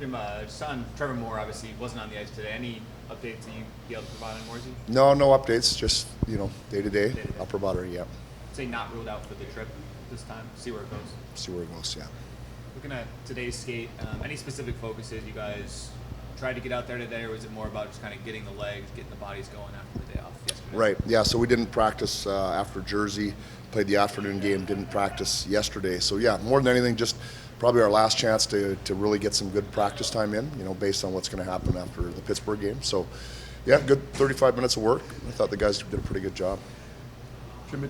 Jim, just on Trevor Moore, obviously wasn't on the ice today. Any updates that you be able to provide on Morsey? No updates. Just day to day. Day-to-day. Upper body. Yeah. Say not ruled out for the trip this time. See where it goes. See where it goes. Yeah. Looking at today's skate, any specific focuses you guys tried to get out there today, or was it more about just kind of getting the legs, getting the bodies going after the day off yesterday? Right. Yeah. So we didn't practice after Jersey. Played the afternoon game. Didn't practice yesterday. So yeah, more than anything, just probably our last chance to really get some good practice time in. Based on what's going to happen after the Pittsburgh game. So yeah, good 35 minutes of work. I thought the guys did a pretty good job. Jim,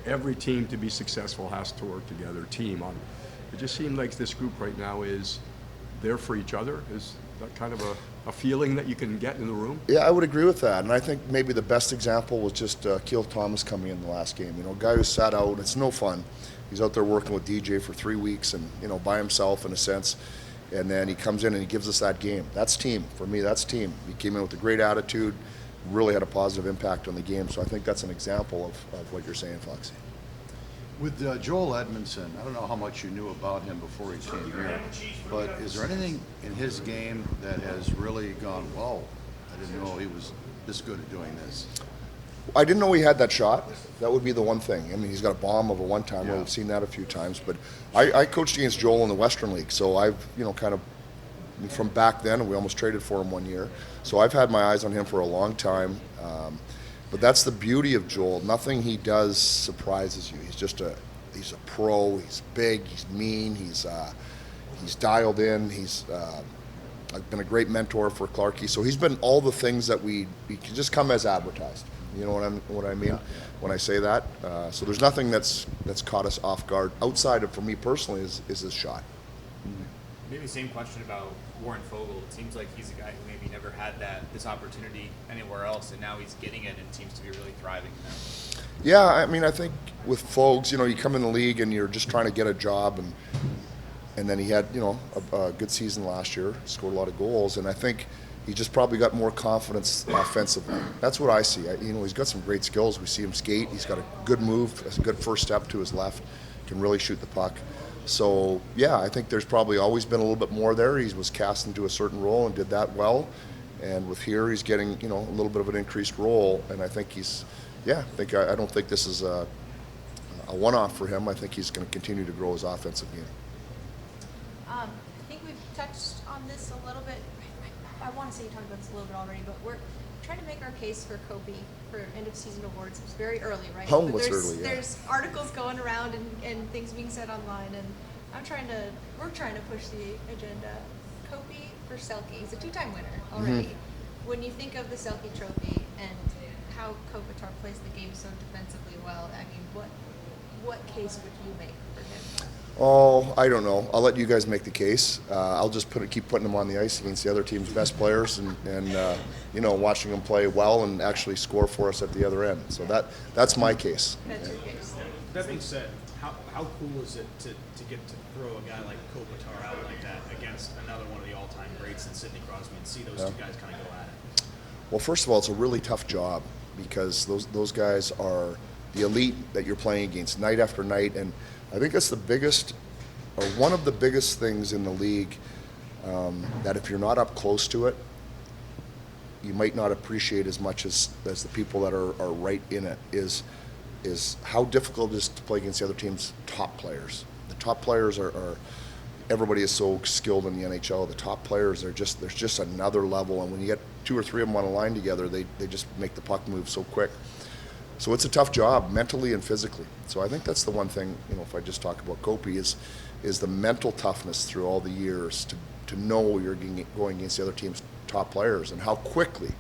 every team to be successful has to work together, team on. It just seems like this group right now is there for each other. Is that kind of a feeling that you can get in the room? Yeah, I would agree with that. And I think maybe the best example was just Keel Thomas coming in the last game. A guy who sat out. It's no fun. He's out there working with DJ for 3 weeks and, by himself in a sense. And then he comes in and he gives us that game. That's team. For me, that's team. He came in with a great attitude, really had a positive impact on the game. So I think that's an example of what you're saying, Foxy. With Joel Edmonson, I don't know how much you knew about him before he came here, but is there anything in his game that has really gone, whoa, I didn't know he was this good at doing this? I didn't know he had that shot. That would be the one thing. I mean, he's got a bomb of a one-timer. Yeah. We've seen that a few times. But I coached against Joel in the Western League, so I've, kind of from back then, and we almost traded for him 1 year. So I've had my eyes on him for a long time. But that's the beauty of Joel. Nothing he does surprises you. He's a pro. He's big. He's mean. He's dialed in. He's been a great mentor for Clarkie. So he's been all the things that we can just come as advertised. You know what I mean when I say that. So there's nothing that's caught us off guard outside of, for me personally, is his shot. Maybe the same question about Warren Foegele. It seems like he's a guy who maybe never had this opportunity anywhere else, and now he's getting it and seems to be really thriving in that. Yeah, I mean, I think with Fogs, you come in the league and you're just trying to get a job, and then he had, a good season last year, scored a lot of goals, and I think he just probably got more confidence offensively. That's what I see. He's got some great skills. We see him skate. He's got a good move, a good first step to his left, can really shoot the puck. So, yeah, I think there's probably always been a little bit more there. He was cast into a certain role and did that well. And with here, he's getting, a little bit of an increased role. And I think I don't think this is a one-off for him. I think he's going to continue to grow his offensive game. I think we've touched on this a little bit. I want to say you talked about this a little bit already, but we're trying to make our case for Kopi for end-of-season awards. It's very early, right? Oh, But it's early, yeah. There's articles going around and things being said online, and we're trying to push the agenda. Kopi for Selke, he's a two-time winner already. Mm-hmm. When you think of the Selke Trophy and how Kopitar plays the game so defensively well, I mean, what case would you make for him? Oh, I don't know. I'll let you guys make the case. I'll just keep putting him on the ice against the other team's best players, and watching them play well and actually score for us at the other end. So that's my case. That's your case. That being said, how cool is it to get to throw a guy like Kopitar out like that against another one of the all-time greats in Sidney Crosby and see those two guys kind of go at it? Well, first of all, it's a really tough job because those guys are the elite that you're playing against night after night, and I think that's the biggest, or one of the biggest things in the league, that if you're not up close to it, you might not appreciate as much as the people that are right in it, is how difficult it is to play against the other team's top players. The top players are everybody is so skilled in the NHL. The top players there's just another level, and when you get two or three of them on a line together, they just make the puck move so quick. So it's a tough job mentally and physically. So I think that's the one thing, if I just talk about Kopi, is the mental toughness through all the years to know you're going against the other team's top players and how quickly,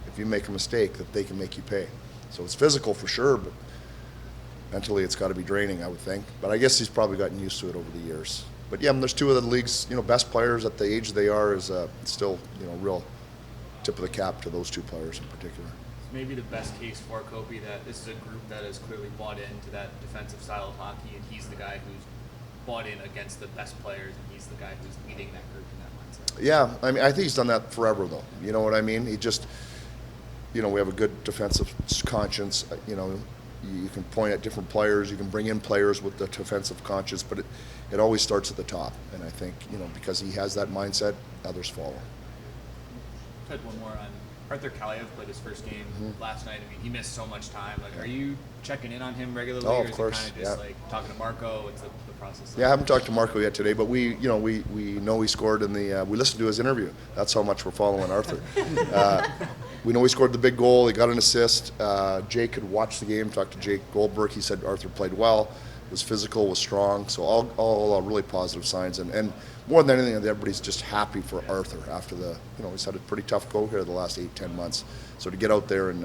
if you make a mistake, that they can make you pay. So it's physical for sure, but mentally it's got to be draining, I would think. But I guess he's probably gotten used to it over the years. But yeah, there's two of the league's best players at the age they are is still real tip of the cap to those two players in particular. Maybe the best case for Kopi that this is a group that has clearly bought into that defensive style of hockey, and he's the guy who's bought in against the best players, and he's the guy who's leading that group in that mindset. Yeah, I mean, I think he's done that forever, though. You know what I mean? He just, we have a good defensive conscience. You can point at different players. You can bring in players with the defensive conscience, but it always starts at the top. And I think, because he has that mindset, others follow. I had one more on Arthur Kaliyev played his first game last night. I mean, he missed so much time. Like, are you checking in on him regularly, Oh, or of is course, it kind of just yeah. like talking to Marco? What's the process like? Yeah, I haven't talked to Marco yet today, but we know he scored in the. We listened to his interview. That's how much we're following Arthur. We know he scored the big goal. He got an assist. Jake had watched the game. Talked to Jake Goldberg. He said Arthur played well. Was physical. Was strong. So all really positive signs. And more than anything, everybody's just happy for Arthur after he's had a pretty tough go here the last 8-10 months. So to get out there and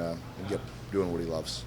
get doing what he loves.